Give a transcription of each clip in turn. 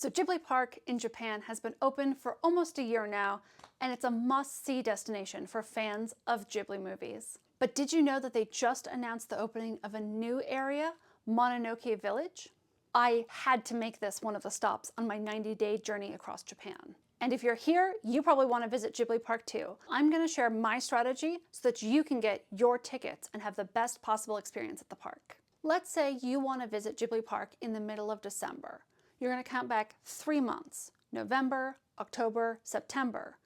So Ghibli Park in Japan has been open for almost a year now, and it's a must-see destination for fans of Ghibli movies. But did you know that they just announced the opening of a new area, Mononoke Village? I had to make this one of the stops on my 90-day journey across Japan. And if you're here, you probably want to visit Ghibli Park too. I'm going to share my strategy so that you can get your tickets and have the best possible experience at the park. Let's say you want to visit Ghibli Park in the middle of December. You're going to count back 3 months, November, October, September.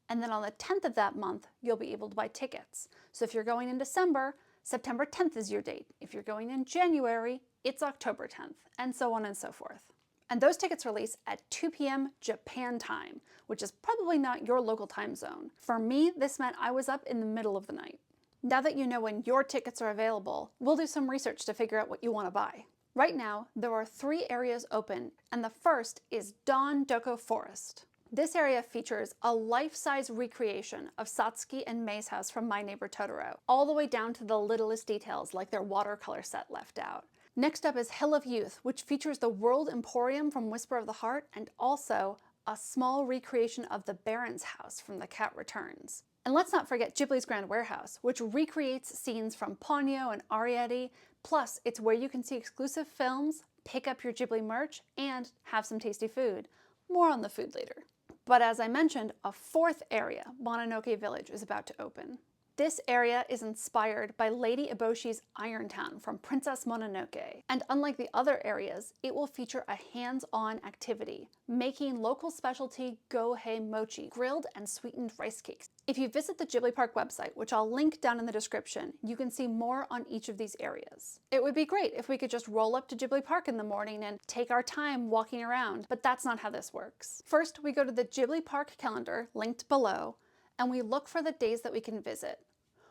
And then on the 10th of that month, you'll be able to buy tickets. So if you're going in December, September 10th is your date. If you're going in January, it's October 10th, and so on and so forth. And those tickets release at 2 p.m. Japan time, which is probably not your local time zone. For me, this meant I was up in the middle of the night. Now that you know when your tickets are available, we'll do some research to figure out what you want to buy. Right now, there are 3 areas open, and the first is Don Doko Forest. This area features a life-size recreation of Satsuki and Mei's house from My Neighbor Totoro, all the way down to the littlest details like their watercolor set left out. Next up is Hill of Youth, which features the World Emporium from Whisper of the Heart and also a small recreation of the Baron's house from The Cat Returns. And let's not forget Ghibli's Grand Warehouse, which recreates scenes from Ponyo and Arrietty, plus it's where you can see exclusive films, pick up your Ghibli merch, and have some tasty food. More on the food later. But as I mentioned, a 4th area, Mononoke Village, is about to open. This area is inspired by Lady Eboshi's Iron Town from Princess Mononoke. And unlike the other areas, it will feature a hands-on activity, making local specialty gohei mochi, grilled and sweetened rice cakes. If you visit the Ghibli Park website, which I'll link down in the description, you can see more on each of these areas. It would be great if we could just roll up to Ghibli Park in the morning and take our time walking around, but that's not how this works. First, we go to the Ghibli Park calendar, linked below, and we look for the days that we can visit.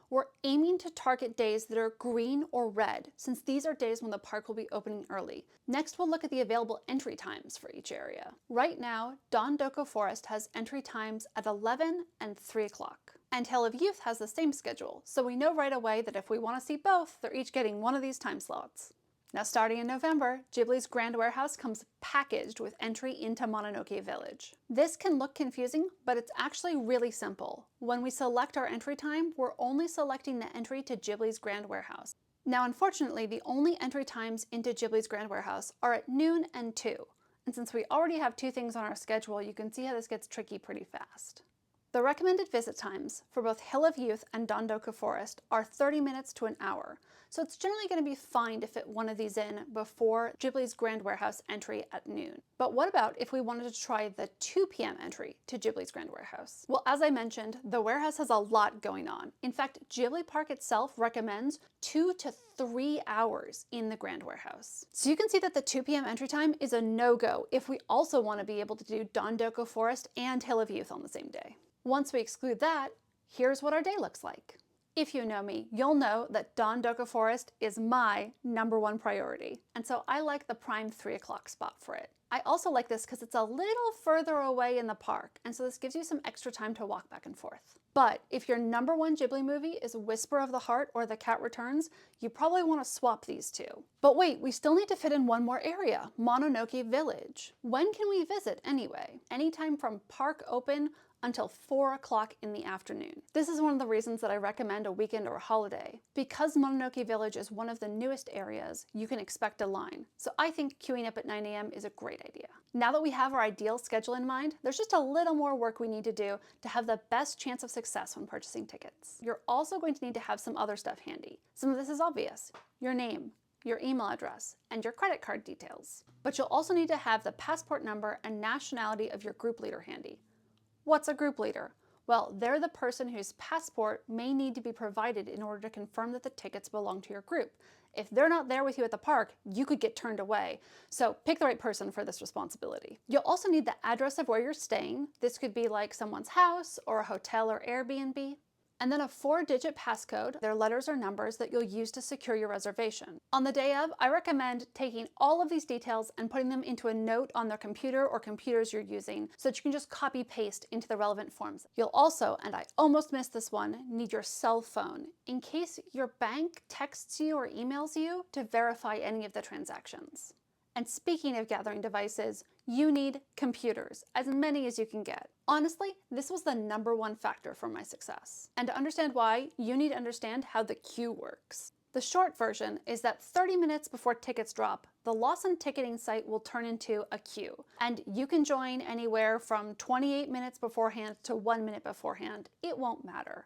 We're aiming to target days that are green or red, since these are days when the park will be opening early. Next, we'll look at the available entry times for each area. Right now, Don Doko Forest has entry times at 11 and 3 o'clock. And Hill of Youth has the same schedule, so we know right away that if we want to see both, they're each getting one of these time slots. Now starting in November, Ghibli's Grand Warehouse comes packaged with entry into Mononoke Village. This can look confusing, but it's actually really simple. When we select our entry time, we're only selecting the entry to Ghibli's Grand Warehouse. Now unfortunately, the only entry times into Ghibli's Grand Warehouse are at noon and 2. And since we already have 2 things on our schedule, you can see how this gets tricky pretty fast. The recommended visit times for both Hill of Youth and Don Doko Forest are 30 minutes to an hour, so it's generally going to be fine to fit one of these in before Ghibli's Grand Warehouse entry at noon. But what about if we wanted to try the 2 p.m. entry to Ghibli's Grand Warehouse? Well, as I mentioned, the warehouse has a lot going on. In fact, Ghibli Park itself recommends 2 to 3 hours in the Grand Warehouse. So you can see that the 2 p.m. entry time is a no-go if we also want to be able to do Don Doko Forest and Hill of Youth on the same day. Once we exclude that, here's what our day looks like. If you know me, you'll know that Don Doko Forest is my #1 priority, and so I like the prime 3 o'clock spot for it. I also like this because it's a little further away in the park, and so this gives you some extra time to walk back and forth. But if your #1 Ghibli movie is Whisper of the Heart or The Cat Returns, you probably want to swap these two. But wait, we still need to fit in one more area, Mononoke Village. When can we visit anyway? Anytime from park open until 4 o'clock in the afternoon. This is one of the reasons that I recommend a weekend or a holiday. Because Mononoke Village is one of the newest areas, you can expect a line. So I think queuing up at 9 a.m. is a great idea. Now that we have our ideal schedule in mind, there's just a little more work we need to do to have the best chance of success when purchasing tickets. You're also going to need to have some other stuff handy. Some of this is obvious. Your name, your email address, and your credit card details. But you'll also need to have the passport number and nationality of your group leader handy. What's a group leader? Well, they're the person whose passport may need to be provided in order to confirm that the tickets belong to your group. If they're not there with you at the park, you could get turned away. So pick the right person for this responsibility. You'll also need the address of where you're staying. This could be like someone's house or a hotel or Airbnb. And then a 4-digit passcode. They're letters or numbers that you'll use to secure your reservation. On the day of, I recommend taking all of these details and putting them into a note on their computer or computers you're using so that you can just copy paste into the relevant forms. You'll also, and I almost missed this one, need your cell phone in case your bank texts you or emails you to verify any of the transactions. And speaking of gathering devices, you need computers, as many as you can get. Honestly, this was the #1 factor for my success. And to understand why, you need to understand how the queue works. The short version is that 30 minutes before tickets drop, the Lawson ticketing site will turn into a queue. And you can join anywhere from 28 minutes beforehand to 1 minute beforehand. It won't matter.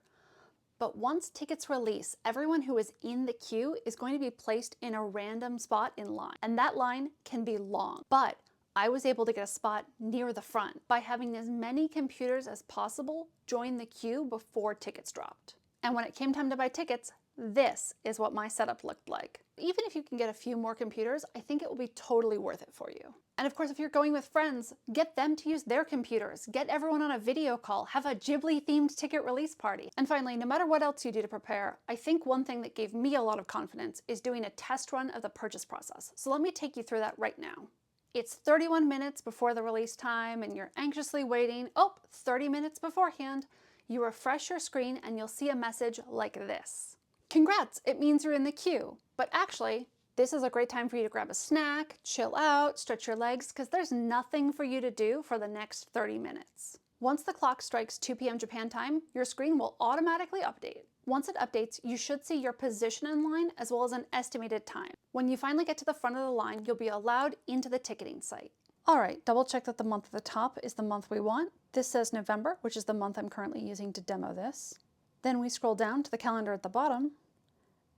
But once tickets release, everyone who is in the queue is going to be placed in a random spot in line. And that line can be long. But I was able to get a spot near the front by having as many computers as possible join the queue before tickets dropped. And when it came time to buy tickets, this is what my setup looked like. Even if you can get a few more computers, I think it will be totally worth it for you. And of course, if you're going with friends, get them to use their computers, get everyone on a video call, have a Ghibli-themed ticket release party. And finally, no matter what else you do to prepare, I think one thing that gave me a lot of confidence is doing a test run of the purchase process. So let me take you through that right now. It's 31 minutes before the release time and you're anxiously waiting. 30 minutes beforehand. You refresh your screen and you'll see a message like this. Congrats, it means you're in the queue. But actually, this is a great time for you to grab a snack, chill out, stretch your legs, because there's nothing for you to do for the next 30 minutes. Once the clock strikes 2 p.m. Japan time, your screen will automatically update. Once it updates, you should see your position in line as well as an estimated time. When you finally get to the front of the line, you'll be allowed into the ticketing site. All right, double check that the month at the top is the month we want. This says November, which is the month I'm currently using to demo this. Then we scroll down to the calendar at the bottom,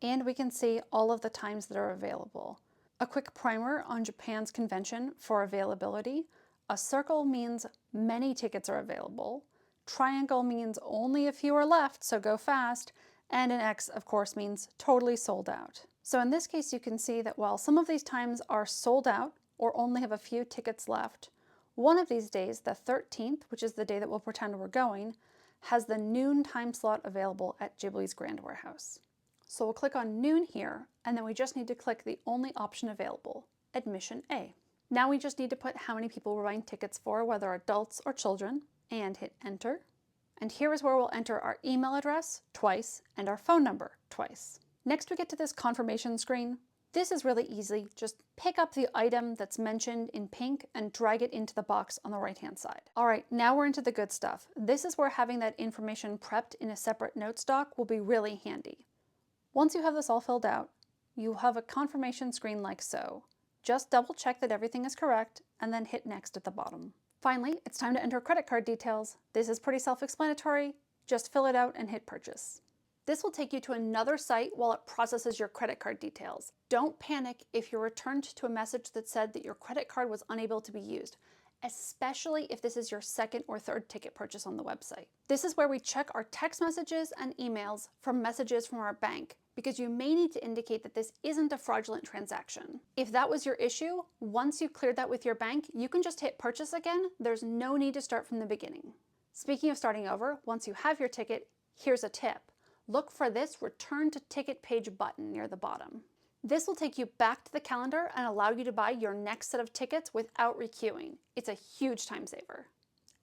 and we can see all of the times that are available. A quick primer on Japan's convention for availability. A circle means many tickets are available. Triangle means only a few are left, so go fast. And an X, of course, means totally sold out. So in this case, you can see that while some of these times are sold out or only have a few tickets left, one of these days, the 13th, which is the day that we'll pretend we're going, has the noon time slot available at Ghibli's Grand Warehouse. So we'll click on noon here, and then we just need to click the only option available, admission A. Now we just need to put how many people we're buying tickets for, whether adults or children, and hit enter. And here is where we'll enter our email address twice and our phone number twice. Next we get to this confirmation screen. This is really easy. Just pick up the item that's mentioned in pink and drag it into the box on the right-hand side. All right, now we're into the good stuff. This is where having that information prepped in a separate notes doc will be really handy. Once you have this all filled out, you'll have a confirmation screen like so. Just double check that everything is correct and then hit next at the bottom. Finally, it's time to enter credit card details. This is pretty self-explanatory. Just fill it out and hit purchase. This will take you to another site while it processes your credit card details. Don't panic if you're returned to a message that said that your credit card was unable to be used, especially if this is your second or third ticket purchase on the website. This is where we check our text messages and emails for messages from our bank, because you may need to indicate that this isn't a fraudulent transaction. If that was your issue, once you've cleared that with your bank, you can just hit purchase again. There's no need to start from the beginning. Speaking of starting over, once you have your ticket, here's a tip. Look for this Return to Ticket page button near the bottom. This will take you back to the calendar and allow you to buy your next set of tickets without requeuing. It's a huge time saver.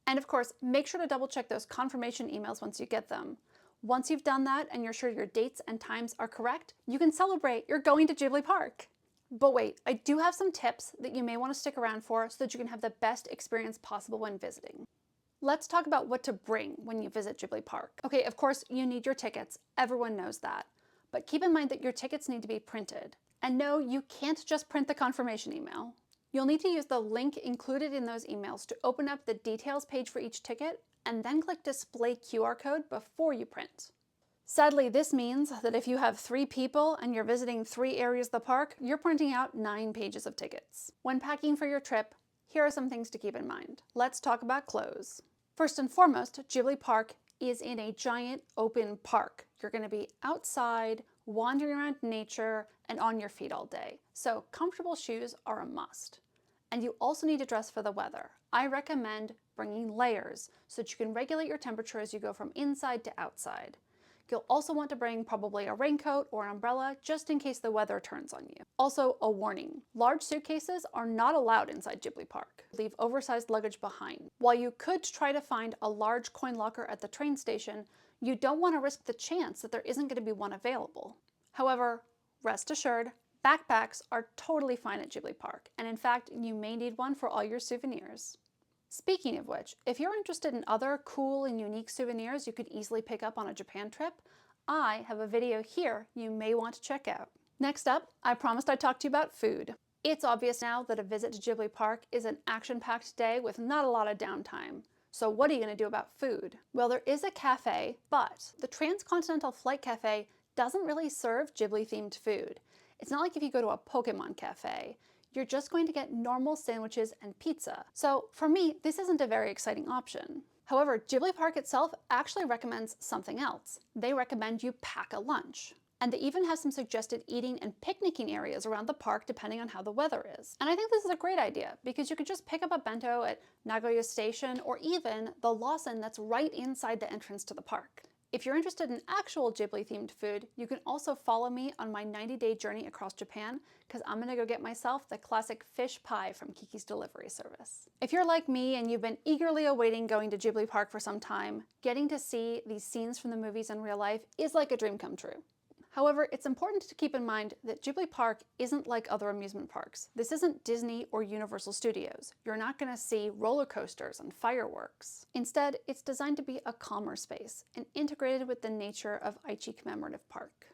And of course, make sure to double check those confirmation emails once you get them. Once you've done that and you're sure your dates and times are correct, you can celebrate you're going to Ghibli Park. But wait, I do have some tips that you may want to stick around for so that you can have the best experience possible when visiting. Let's talk about what to bring when you visit Ghibli Park. Okay, of course, you need your tickets. Everyone knows that. But keep in mind that your tickets need to be printed. And no, you can't just print the confirmation email. You'll need to use the link included in those emails to open up the details page for each ticket and then click Display QR Code before you print. Sadly, this means that if you have 3 people and you're visiting 3 areas of the park, you're printing out 9 pages of tickets. When packing for your trip, here are some things to keep in mind. Let's talk about clothes. First and foremost, Ghibli Park is in a giant open park. You're going to be outside, wandering around nature, and on your feet all day. So comfortable shoes are a must. And you also need to dress for the weather. I recommend bringing layers so that you can regulate your temperature as you go from inside to outside. You'll also want to bring probably a raincoat or an umbrella just in case the weather turns on you. Also, a warning. Large suitcases are not allowed inside Ghibli Park. Leave oversized luggage behind. While you could try to find a large coin locker at the train station, you don't want to risk the chance that there isn't going to be one available. However, rest assured, Backpacks are totally fine at Ghibli Park, and in fact, you may need one for all your souvenirs. Speaking of which, if you're interested in other cool and unique souvenirs you could easily pick up on a Japan trip, I have a video here you may want to check out. Next up, I promised I'd talk to you about food. It's obvious now that a visit to Ghibli Park is an action-packed day with not a lot of downtime. So what are you going to do about food? Well, there is a cafe, but the Transcontinental Flight Cafe doesn't really serve Ghibli-themed food. It's not like if you go to a Pokemon cafe. You're just going to get normal sandwiches and pizza. So for me, this isn't a very exciting option. However, Ghibli Park itself actually recommends something else. They recommend you pack a lunch. And they even have some suggested eating and picnicking areas around the park depending on how the weather is. And I think this is a great idea because you could just pick up a bento at Nagoya Station or even the Lawson that's right inside the entrance to the park. If you're interested in actual Ghibli-themed food, you can also follow me on my 90-day journey across Japan because I'm going to go get myself the classic fish pie from Kiki's delivery service. If you're like me and you've been eagerly awaiting going to Ghibli Park for some time, getting to see these scenes from the movies in real life is like a dream come true. However, it's important to keep in mind that Ghibli Park isn't like other amusement parks. This isn't Disney or Universal Studios. You're not going to see roller coasters and fireworks. Instead, it's designed to be a calmer space and integrated with the nature of Aichi Commemorative Park.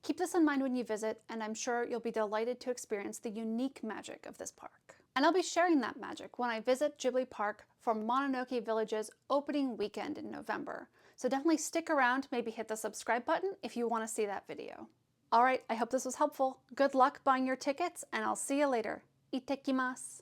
Keep this in mind when you visit, and I'm sure you'll be delighted to experience the unique magic of this park. And I'll be sharing that magic when I visit Ghibli Park for Mononoke Village's opening weekend in November. So definitely stick around, maybe hit the subscribe button if you want to see that video. Alright, I hope this was helpful. Good luck buying your tickets, and I'll see you later. Ittekimasu!